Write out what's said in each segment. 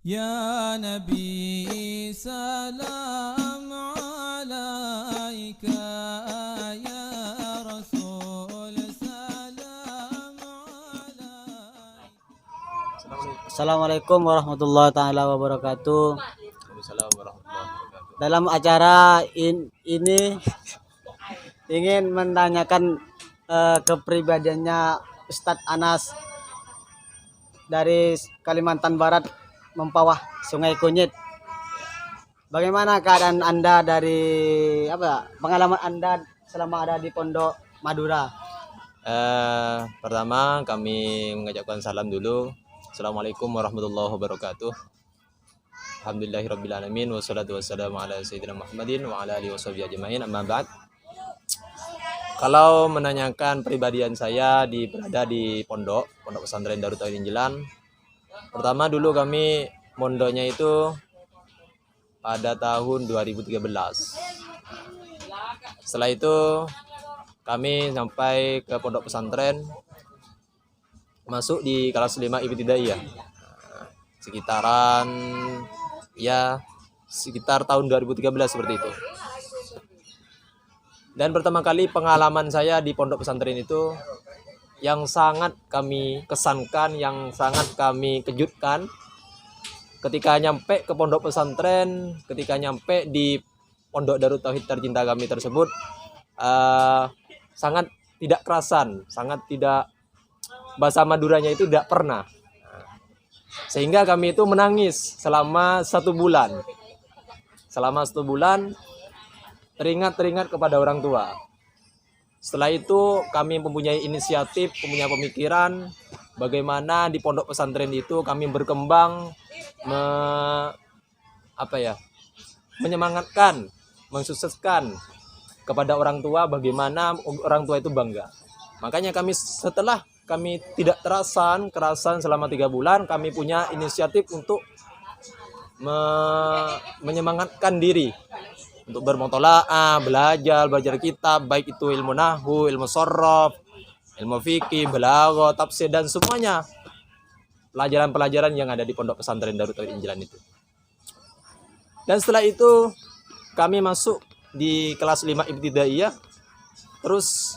يا نبي سلام عليك يا رسول سلام عليك. Assalamualaikum warahmatullahi taala wabarakatuh. Waalaikumsalam warahmatullahi wabarakatuh. Dalam acara ini ingin menanyakan kepribadiannya Ustadz Anas dari Kalimantan Barat, Mempawah, Sungai Kunyit. Bagaimana keadaan Anda pengalaman Anda selama ada di Pondok Madura? Pertama kami mengucapkan salam dulu. Assalamualaikum warahmatullahi wabarakatuh. Alhamdulillahirabbil alamin wassalatu wassalamu ala sayyidina Muhammadin wa ala alihi washabihi ajmain. Amma ba'd. Kalau menanyakan pribadian saya berada di pondok pesantren Darut Tauhid Injilan. Pertama dulu kami mondoknya itu pada tahun 2013. Setelah itu kami sampai ke pondok pesantren, masuk di kelas 5 Ibtidaiyah. Sekitar tahun 2013 seperti itu. Dan pertama kali pengalaman saya di pondok pesantren itu yang sangat kami kesankan, yang sangat kami kejutkan ketika nyampe ke pondok pesantren, ketika nyampe di pondok Darut Tauhid tercinta kami tersebut, sangat tidak kerasan, sangat tidak, bahasa Maduranya itu tidak pernah. Sehingga kami itu menangis selama 1 bulan. Selama 1 bulan teringat kepada orang tua. Setelah itu kami mempunyai inisiatif, mempunyai pemikiran bagaimana di pondok pesantren itu kami berkembang, menyemangatkan, mensukseskan kepada orang tua, bagaimana orang tua itu bangga. Makanya setelah kami tidak kerasan selama 3 bulan, kami punya inisiatif untuk menyemangatkan diri untuk bermutola'ah, belajar kitab, baik itu ilmu nahwu, ilmu shorrof, ilmu fikih, balaghah, tafsir, dan semuanya pelajaran-pelajaran yang ada di pondok pesantren Darut Tauhid Injilan itu. Dan setelah itu kami masuk di kelas 5 Ibtidaiyah. Terus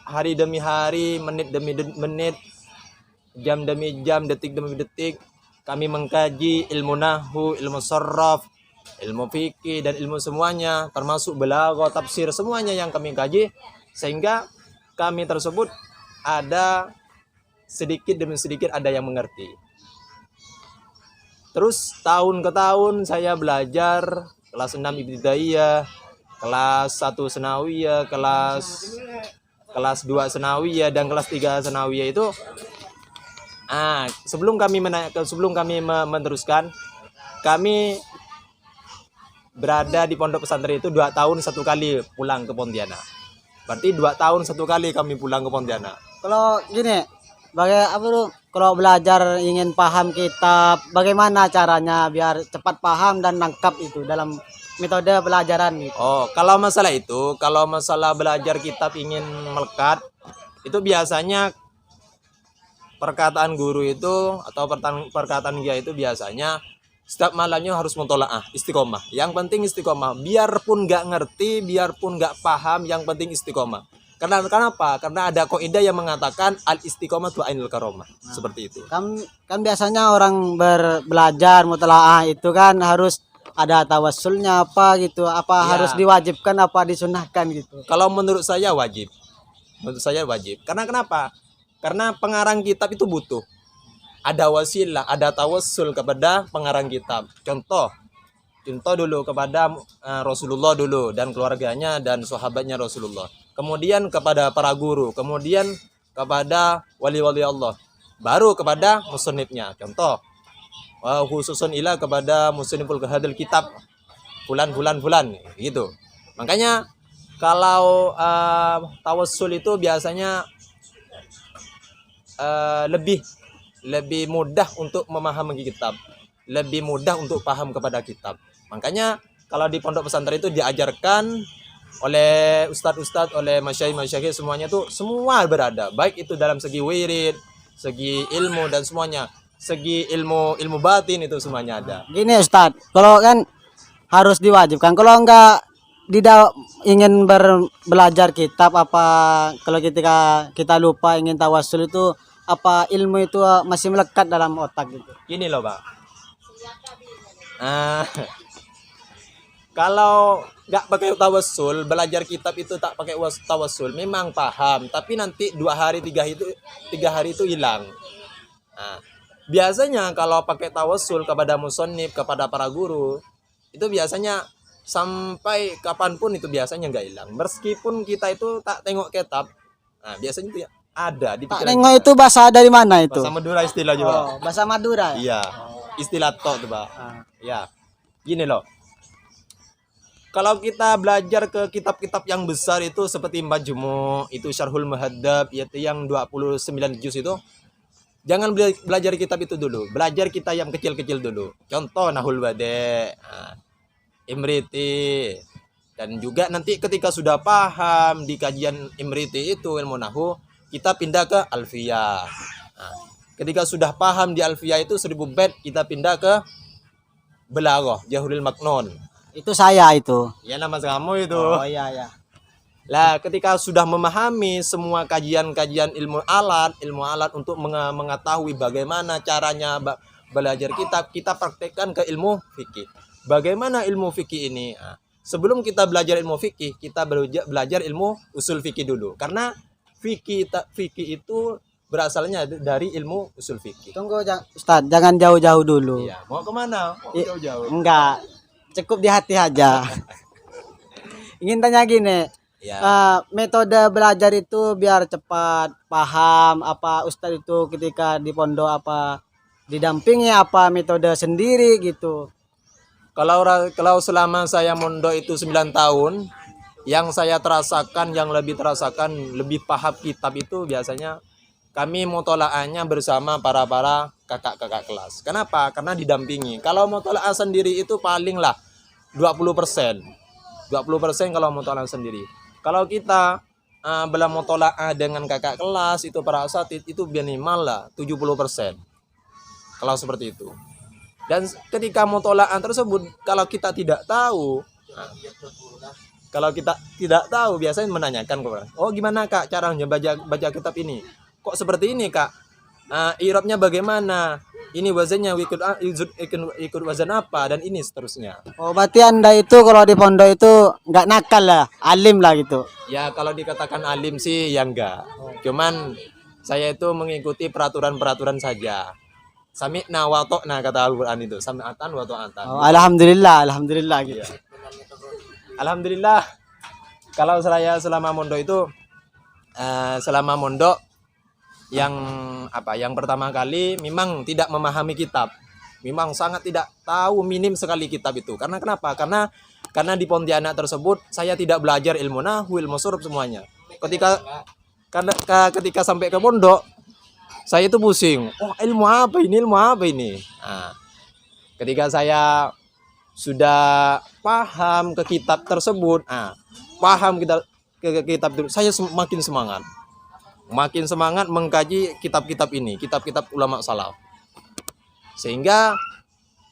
hari demi hari, menit demi menit, jam demi jam, detik demi detik kami mengkaji ilmu nahwu, ilmu shorrof, ilmu fikih, dan ilmu semuanya, termasuk balaghah, tafsir, semuanya yang kami kaji, sehingga kami tersebut ada sedikit demi sedikit ada yang mengerti. Terus tahun ke tahun saya belajar kelas 6 Ibtidaiyah, kelas 1 Senawiyah, kelas 2 Senawiyah, dan kelas 3 Senawiyah itu. Sebelum kami meneruskan, kami berada di pondok pesantren itu 2 tahun 1 kali pulang ke Pontianak. Berarti 2 tahun 1 kali kami pulang ke Pontianak. Kalau gini, kalau belajar ingin paham kitab, bagaimana caranya biar cepat paham dan nangkap itu dalam metode pelajaran gitu? Kalau masalah belajar kitab ingin melekat, itu biasanya perkataan guru itu atau perkataan dia itu biasanya setiap malamnya harus mutola'ah, istiqomah. Yang penting istiqomah. Biarpun nggak ngerti, biarpun nggak paham, yang penting istiqomah. Kenapa? Karena ada kaidah yang mengatakan al istiqomah tu ainul karomah. Seperti itu. Kan biasanya orang belajar mutola'ah itu kan harus ada tawassulnya gitu. Harus diwajibkan, disunahkan gitu? Kalau menurut saya wajib. Karena kenapa? Karena pengarang kitab itu butuh ada wasilah, ada tawassul kepada pengarang kitab. Contoh dulu kepada Rasulullah dulu dan keluarganya dan sahabatnya Rasulullah. Kemudian kepada para guru, kemudian kepada wali-wali Allah. Baru kepada musannifnya. Contoh, khususun ila kepada musanniful hadal kitab fulan gitu. Makanya kalau tawassul itu biasanya lebih mudah untuk memahami kitab, lebih mudah untuk paham kepada kitab. Makanya kalau di pondok pesantren itu diajarkan oleh ustadz, oleh masyayikh semuanya tuh semua berada, baik itu dalam segi wirid, segi ilmu dan semuanya. segi ilmu batin itu semuanya ada. Gini Ustadz, kalau kan harus diwajibkan. Kalau enggak ingin belajar kitab apa, kalau ketika kita lupa ingin tawasul itu apa ilmu itu masih melekat dalam otak gitu. Gini loh Pak. Kalau nggak pakai tawasul, belajar kitab itu tak pakai tawasul, memang paham, tapi nanti 2 hari 3 hari itu hilang. Nah, biasanya kalau pakai tawasul kepada musonib, kepada para guru, itu biasanya sampai kapanpun itu biasanya nggak hilang. Meskipun kita itu tak tengok kitab, nah biasanya itu ada di Tak pikiran nengok kita. itu bahasa dari mana itu? Bahasa Madura istilah juga. Oh, bahasa Madura ya? Iya, istilah tok tuh Pak. Ah. Ya, gini loh. Kalau kita belajar ke kitab-kitab yang besar itu seperti Majmu', itu Syarhul Muhadzab, yaitu yang 29 juz itu, jangan belajar kitab itu dulu. Belajar kita yang kecil-kecil dulu. Contoh Nahul Wadi', Imriti. Dan juga nanti ketika sudah paham di kajian Imriti itu ilmu nahwu, kita pindah ke Alfiyah. Nah, ketika sudah paham di Alfiyah itu 1000 bait, kita pindah ke Balaghah, Jahuril Maknun. Itu saya itu. Ya nama kamu itu. Oh iya ya. Lah ketika sudah memahami semua kajian-kajian ilmu alat untuk mengetahui bagaimana caranya belajar kitab, kita praktekkan ke ilmu fikih. Bagaimana ilmu fikih ini? Nah, sebelum kita belajar ilmu fikih, kita belajar ilmu usul fikih dulu. Karena fikih itu berasalnya dari ilmu usul fikih. Tunggu Ustaz, jangan jauh-jauh dulu. Iya, mau kemana? Mau jauh-jauh. Enggak, cukup di hati aja. Ingin tanya gini, Ya. metode belajar itu biar cepat paham apa Ustadz itu ketika di pondok apa didampingi apa metode sendiri gitu. Kalau selama saya mondok itu 9 tahun, yang saya terasakan, yang lebih paham kitab itu biasanya kami mutola'ahnya bersama para kakak-kakak kelas. Kenapa? Karena didampingi. Kalau mutola'ah sendiri itu palinglah 20%. 20% kalau mutola'ah sendiri. Kalau kita belum mutola'ah dengan kakak kelas itu para asatid itu minimal lah 70%. Kalau seperti itu. Dan ketika mutola'ah tersebut kalau kita tidak tahu, biasanya menanyakan kepada, oh gimana Kak caranya baca kitab ini? Kok seperti ini Kak? I'rabnya bagaimana? Ini wazannya ikut wazan apa dan ini seterusnya. Oh berarti Anda itu kalau di pondok itu nggak nakal lah, alim lah gitu. Ya kalau dikatakan alim sih ya enggak. Cuman saya itu mengikuti peraturan-peraturan saja. Sami'na wa ta'na kata Al-Qur'an itu. Sami'atan wa ta'atan. Oh, alhamdulillah gitu. Iya. Alhamdulillah. Kalau saya selama mondok itu yang pertama kali memang tidak memahami kitab. Memang sangat tidak tahu, minim sekali kitab itu. Karena kenapa? Karena di Pontianak tersebut saya tidak belajar ilmu nahwu, ilmu suruf semuanya. Ketika sampai ke pondok saya itu pusing. Oh, ilmu apa ini? Nah, ketika saya sudah paham ke kitab tersebut, paham ke kitab itu, saya makin semangat mengkaji kitab-kitab ini, kitab-kitab ulama salaf. Sehingga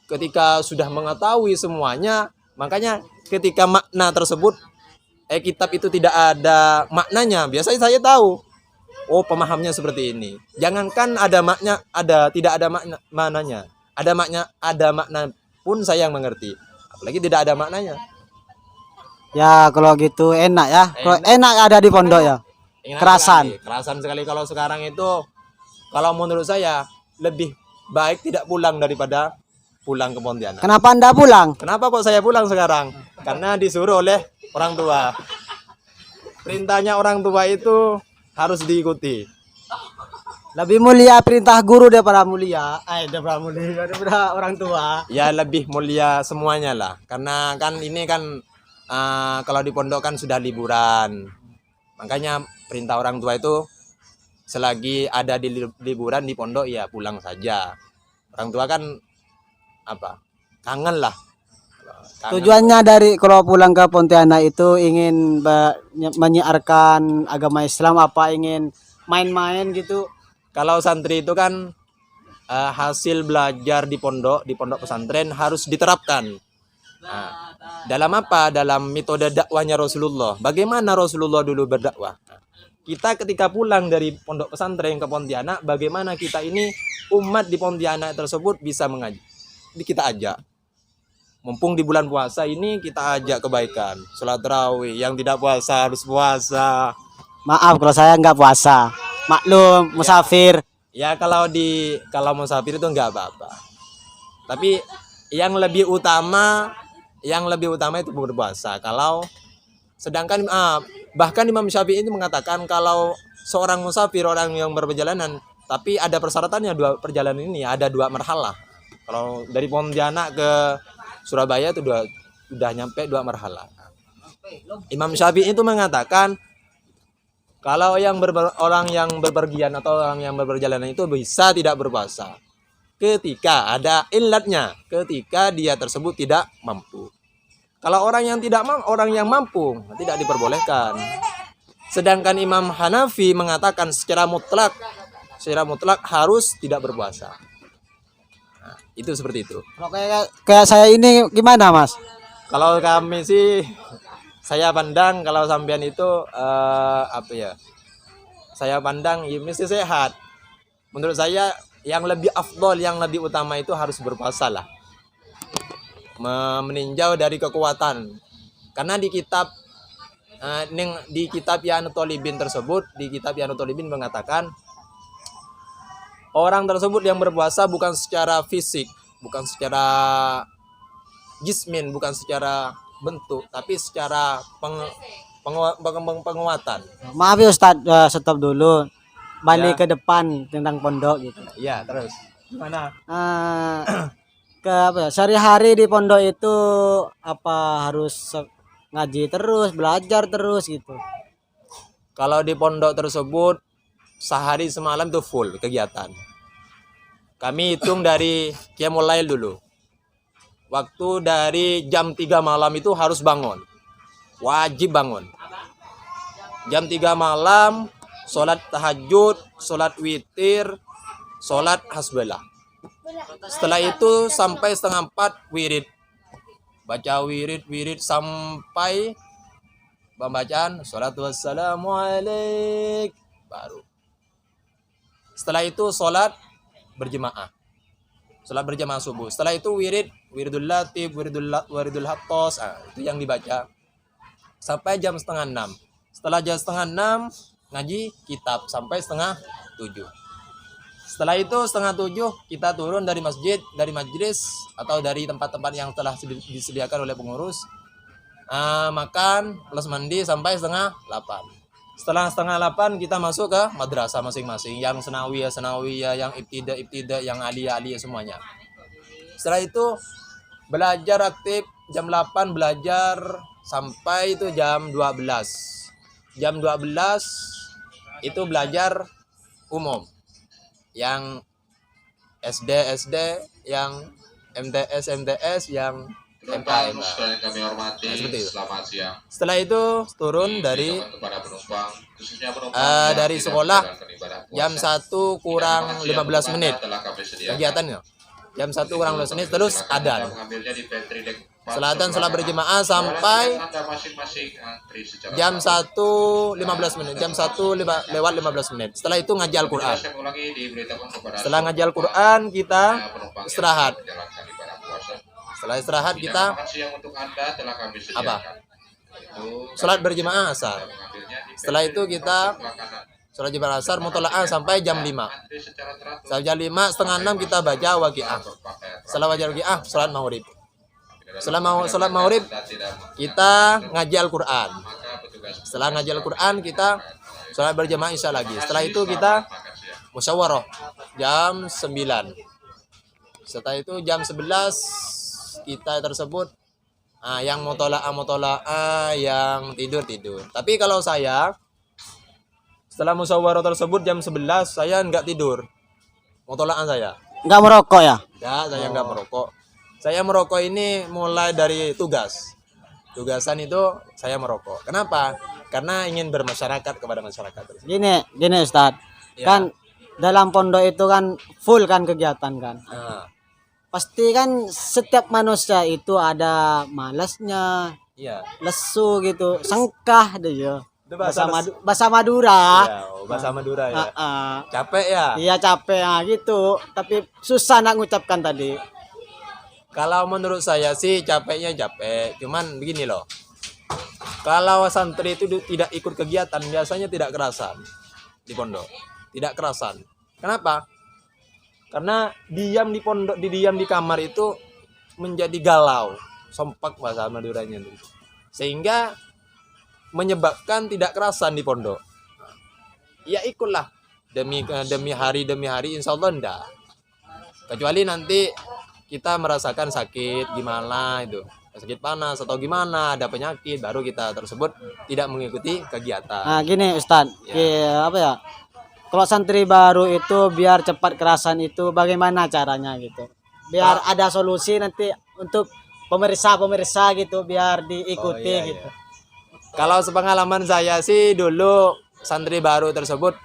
ketika sudah mengetahui semuanya, makanya ketika makna tersebut kitab itu tidak ada maknanya, biasanya saya tahu. Oh, pemahamnya seperti ini. Jangankan tidak ada maknanya. Ada makna pun saya yang mengerti. Apalagi tidak ada maknanya. Ya kalau gitu enak ya. Kalau enak ada di pondok ya. Kerasan sekali kalau sekarang itu. Kalau menurut saya lebih baik tidak pulang daripada pulang ke Pontianak. Kenapa Anda pulang? Kenapa kok saya pulang sekarang? Karena disuruh oleh orang tua. Perintahnya orang tua itu harus diikuti. Lebih mulia perintah guru daripada daripada orang tua. Ya lebih mulia semuanya lah. Karena kan ini kan kalau di pondok kan sudah liburan. Makanya perintah orang tua itu selagi ada di liburan di pondok ya pulang saja. Orang tua kan kangen lah. Tujuannya dari kalau pulang ke Pontianak itu ingin menyiarkan agama Islam apa ingin main-main gitu? Kalau santri itu kan hasil belajar di pondok pesantren harus diterapkan. Nah, dalam apa? Dalam metode dakwahnya Rasulullah. Bagaimana Rasulullah dulu berdakwah? Kita ketika pulang dari pondok pesantren ke Pontianak, bagaimana kita ini umat di Pontianak tersebut bisa mengaji? Kita ajak. Mumpung di bulan puasa ini kita ajak kebaikan. Sholat tarawih, yang tidak puasa harus puasa. Maaf kalau saya nggak puasa. Maklum, musafir. Ya kalau musafir itu nggak apa-apa. Tapi yang lebih utama itu berpuasa. Sedangkan bahkan Imam Syafi'i itu mengatakan kalau seorang musafir, orang yang berperjalanan, tapi ada persyaratannya, perjalanan ini ada 2 marhalah. Kalau dari Pontianak ke Surabaya itu udah nyampe 2 marhalah. Imam Syafi'i itu mengatakan kalau orang yang berpergian atau orang yang berperjalanan itu bisa tidak berpuasa ketika ada illatnya, ketika dia tersebut tidak mampu. Kalau orang yang mampu tidak diperbolehkan. Sedangkan Imam Hanafi mengatakan secara mutlak harus tidak berpuasa. Nah, itu seperti itu. Kalau kayak saya ini gimana, Mas? Kalau kami sih, saya pandang kalau sampean itu saya pandang ya mesti sehat. Menurut saya yang lebih afdol, yang lebih utama itu harus berpuasa lah. Meninjau dari kekuatan. Karena di kitab Yanu Tolibin tersebut, di kitab Yanu Tolibin mengatakan orang tersebut yang berpuasa bukan secara fisik, bukan secara jismin, bukan secara bentuk, tapi secara penguatan. Maaf ya Ustadz, stop dulu. Balik ke depan tentang pondok gitu. Iya, terus gimana? Sehari-hari di pondok itu apa harus ngaji terus, belajar terus gitu? Kalau di pondok tersebut sehari semalam itu full kegiatan. Kami hitung dari Qiyamul Lail dulu. Waktu dari jam 3 malam itu harus bangun. Wajib bangun. Jam 3 malam, sholat tahajud, sholat witir, sholat hasbalah. Setelah itu sampai 3:30 wirid. Baca wirid sampai pembacaan sholatu wassalamu alaik. Baru. Setelah itu sholat berjemaah. Sholat berjamaah subuh. Setelah itu wiridul latif, wiridul hattos, itu yang dibaca sampai jam 5:30. Setelah jam 5:30 ngaji kitab sampai 6:30. Setelah itu 6:30 kita turun dari masjid, dari majlis atau dari tempat-tempat yang telah disediakan oleh pengurus. Makan plus mandi sampai 7:30. Setelah 7:30 kita masuk ke madrasah masing-masing, yang senawiyah, yang ibtida, yang aliyah semuanya. Setelah itu belajar aktif jam 8 belajar sampai itu jam 12. Jam 12 itu belajar umum. Yang SD, yang MTS, yang MKM. Kami hormati, seperti itu. Selamat siang. Setelah itu turun dari dari sekolah jam 1 kurang 15 menit kegiatannya. Jam 1 kurang 15 menit terus adzan. Selatan sholat berjemaah sampai jam 1:15 menit. Jam 1:15 menit. Setelah itu ngaji Al-Quran. Setelah ngaji Al-Quran kita istirahat. Setelah istirahat kita apa? Sholat berjemaah asar. Setelah itu kita sholat berjemaah asar mutola'ah sampai jam 5. Sampai jam 5, 5:30 kita baca waqiah. Setelah baca waqiah, sholat maghrib. Setelah sholat maghrib kita ngaji Al-Quran. Setelah ngaji Al-Quran kita sholat berjamaah isya lagi. Setelah itu kita musyawarah jam 9. Setelah itu jam 11 kita tersebut yang mutola'ah, yang tidur. Tapi kalau saya setelah musyawarah tersebut jam 11 saya enggak tidur. Mutola'ah saya. Enggak merokok ya? Enggak, saya enggak merokok. Saya merokok ini mulai dari tugasan itu saya merokok. Kenapa? Karena ingin bermasyarakat kepada masyarakat. Gini Ustadz, Ya. kan dalam pondok itu kan full kan kegiatan kan. Nah, Pasti kan setiap manusia itu ada malasnya, iya. lesu gitu, sengkah deh ya. Itu Bahasa Madura. iya, bahasa Madura ya. Ah, Capek ya. iya capek gitu, tapi susah nak ngucapkan tadi. Kalau menurut saya sih capeknya capek. Cuman begini loh. Kalau santri itu tidak ikut kegiatan biasanya tidak kerasan di pondok. Tidak kerasan. Kenapa? Karena diam di pondok, diam di kamar itu menjadi galau, sompak bahasa Maduranya itu. Sehingga menyebabkan tidak kerasan di pondok. Ya ikutlah demi hari insya Allah enggak. Kecuali nanti kita merasakan sakit gimana itu, sakit panas atau gimana, ada penyakit, baru kita tersebut tidak mengikuti kegiatan. Nah, gini Ustadz, Ya. apa ya? Kalau santri baru itu biar cepat kerasan itu bagaimana caranya gitu? Biar ada solusi nanti untuk pemirsa gitu biar diikuti Oh, iya, gitu. iya. Kalau sepengalaman saya sih dulu santri baru tersebut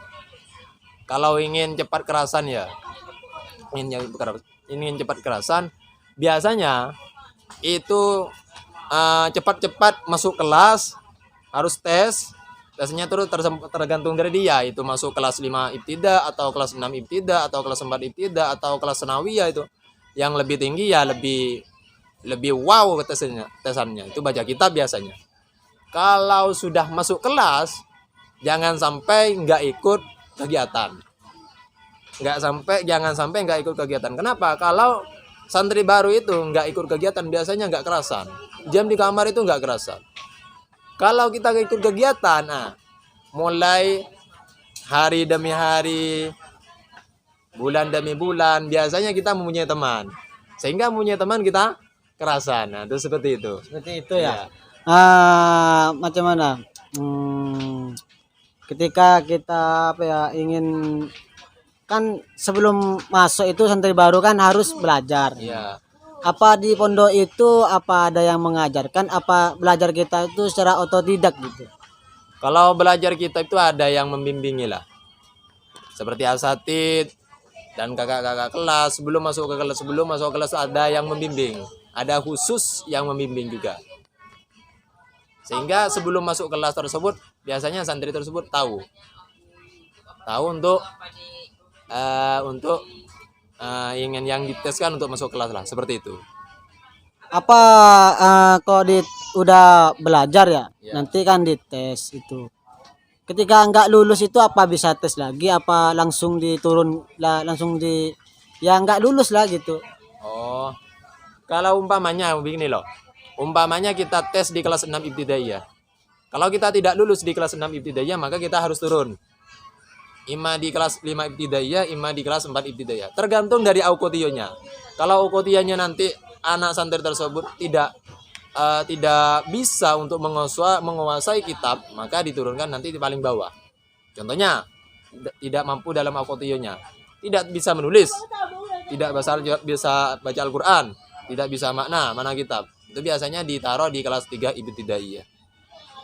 kalau ingin cepat kerasan ya, ingin cepat kerasan, biasanya itu cepat-cepat masuk kelas, harus tes. Tesnya terus tergantung dari dia, itu masuk kelas 5 ibtida atau kelas 6 ibtida atau kelas 4 ibtida atau kelas sanawiyah itu. Yang lebih tinggi ya lebih wow tesannya. Itu baca kitab biasanya. Kalau sudah masuk kelas, jangan sampai nggak ikut kegiatan. Jangan sampai nggak ikut kegiatan. Kenapa? Kalau santri baru itu nggak ikut kegiatan biasanya nggak kerasan. Jam di kamar itu nggak kerasan. Kalau kita ikut kegiatan, mulai hari demi hari, bulan demi bulan, biasanya kita mempunyai teman. Sehingga mempunyai teman kita kerasan. Nah, itu seperti itu. Seperti itu ya. Iya. Macam mana? Ketika kita ingin kan sebelum masuk itu santri baru kan harus belajar. Iya. Apa di pondok itu apa ada yang mengajarkan, apa belajar kita itu secara otodidak gitu? Kalau belajar kita itu ada yang membimbingi lah. Seperti asatid dan kakak-kakak kelas sebelum masuk ke kelas ada yang membimbing. Ada khusus yang membimbing juga. Sehingga sebelum masuk kelas tersebut biasanya santri tersebut tahu untuk ingin yang diteskan untuk masuk kelas lah, seperti itu. Apa kok udah belajar ya, Ya. nanti kan dites itu. Ketika nggak lulus itu apa bisa tes lagi? Apa langsung diturun lah, ya nggak lulus lah gitu. Oh, kalau umpamanya begini loh. Umpamanya kita tes di kelas 6 ibtidaiyah. Kalau kita tidak lulus di kelas 6 ibtidaiyah, maka kita harus turun. Ima di kelas 5 ibtidaiyah, ima di kelas 4 ibtidaiyah. Tergantung dari aukotionya. Kalau aukotionya nanti anak santri tersebut tidak bisa untuk menguasai kitab, maka diturunkan nanti di paling bawah. Contohnya, tidak mampu dalam aukotionya, tidak bisa menulis, tidak bisa baca Al-Quran, tidak bisa mana kitab. Itu biasanya ditaruh di kelas 3 ibtidaiyah.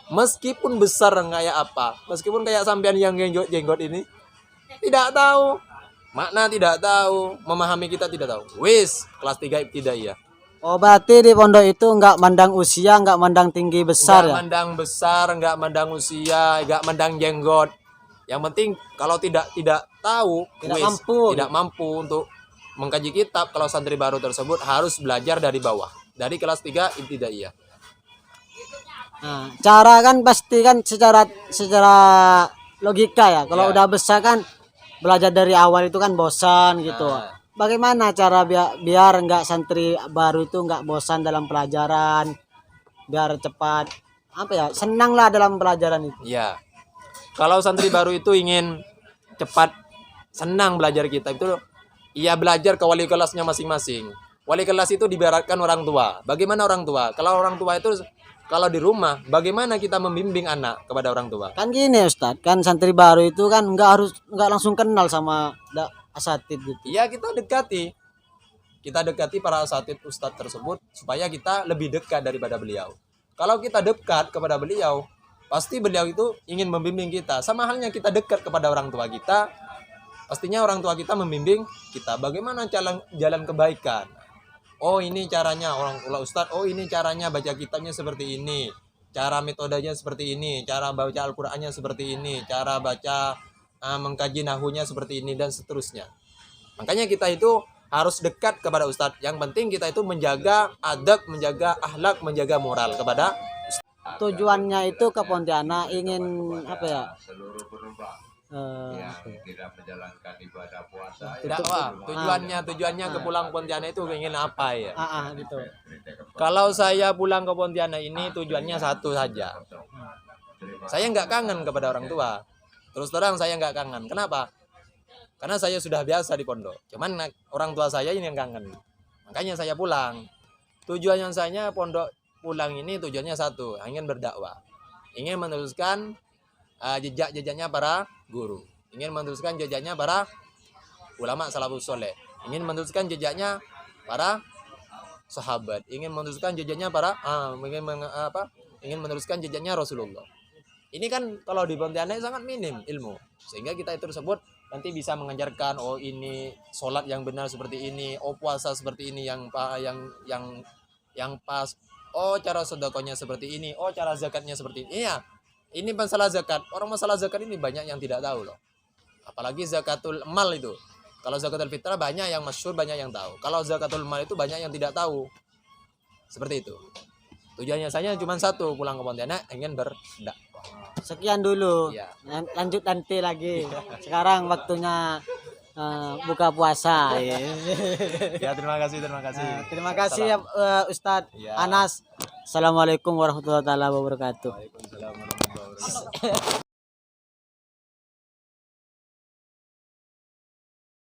Meskipun besar kayak apa, meskipun kayak sampean yang jenggot ini, tidak tahu makna, tidak tahu memahami, kita tidak tahu. Wis kelas 3 ibtidaiyah. Oh berarti di pondok itu nggak mandang usia, nggak mandang tinggi besar Nggak ya? mandang besar, nggak mandang usia, nggak mandang jenggot. Yang penting kalau tidak tahu, tidak mampu untuk mengkaji kitab, kalau santri baru tersebut harus belajar dari bawah, dari kelas 3 ibtidaiyah. Nah, cara kan pasti kan secara logika ya. Kalau Ya. udah besar kan belajar dari awal itu kan bosan gitu. Nah. Bagaimana cara biar nggak santri baru itu nggak bosan dalam pelajaran, biar cepat senang lah dalam pelajaran itu. Ya, kalau santri baru itu ingin cepat senang belajar kitab itu, ia belajar ke wali kelasnya masing-masing. Wali kelas itu diibaratkan orang tua. Bagaimana orang tua? Kalau orang tua itu kalau di rumah, bagaimana kita membimbing anak kepada orang tua? Kan gini Ustadz, kan santri baru itu kan nggak langsung kenal sama asatid gitu. Iya, kita dekati para asatid ustadz tersebut supaya kita lebih dekat daripada beliau. Kalau kita dekat kepada beliau, pasti beliau itu ingin membimbing kita. Sama halnya kita dekat kepada orang tua kita, pastinya orang tua kita membimbing kita bagaimana jalan kebaikan. Oh ini caranya orang tua ustadz, oh ini caranya baca kitabnya seperti ini, cara metodenya seperti ini, cara baca Al-Qur'annya seperti ini, cara baca mengkaji nahunya seperti ini dan seterusnya. Makanya kita itu harus dekat kepada ustadz. Yang penting kita itu menjaga adab, menjaga akhlak, menjaga moral kepada Tujuannya itu ke Pontianak ingin apa ya? tidak menjalankan ibadah puasa dakwah. Tujuannya ke pulang Pontianak itu ingin apa ya? Gitu. Kalau saya pulang ke Pontianak ini tujuannya satu saja. Saya nggak kangen kepada orang tua. Terus terang saya nggak kangen. Kenapa? Karena saya sudah biasa di pondok. Cuman orang tua saya ini yang kangen. Makanya saya pulang. Tujuannya saya pondok pulang ini tujuannya satu, ingin berdakwah. Ingin meneruskan jejak-jejaknya para guru. Ingin meneruskan jejaknya para ulama salafus soleh. Ingin meneruskan jejaknya para sahabat. Ingin meneruskan jejaknya para ingin meneruskan jejaknya Rasulullah. Ini kan kalau di Pontianak sangat minim ilmu. Sehingga kita itu tersebut nanti bisa mengajarkan oh ini sholat yang benar seperti ini, oh puasa seperti ini yang pas, oh cara sedekahnya seperti ini, oh cara zakatnya seperti ini. Iya. Ini masalah zakat. Orang masalah zakat ini banyak yang tidak tahu loh. Apalagi zakatul mal itu. Kalau zakatul fitrah banyak yang masyhur, banyak yang tahu. Kalau zakatul mal itu banyak yang tidak tahu. Seperti itu. Tujuannya saya cuma satu, pulang ke Pontianak ingin berdakwah. Sekian dulu. Ya. Lanjut nanti lagi. Sekarang waktunya buka puasa. Ya, terima kasih. Terima kasih ya, Ustadz Ya. Anas. Assalamualaikum warahmatullahi wabarakatuh. Waalaikumsalam warahmatullahi wabarakatuh.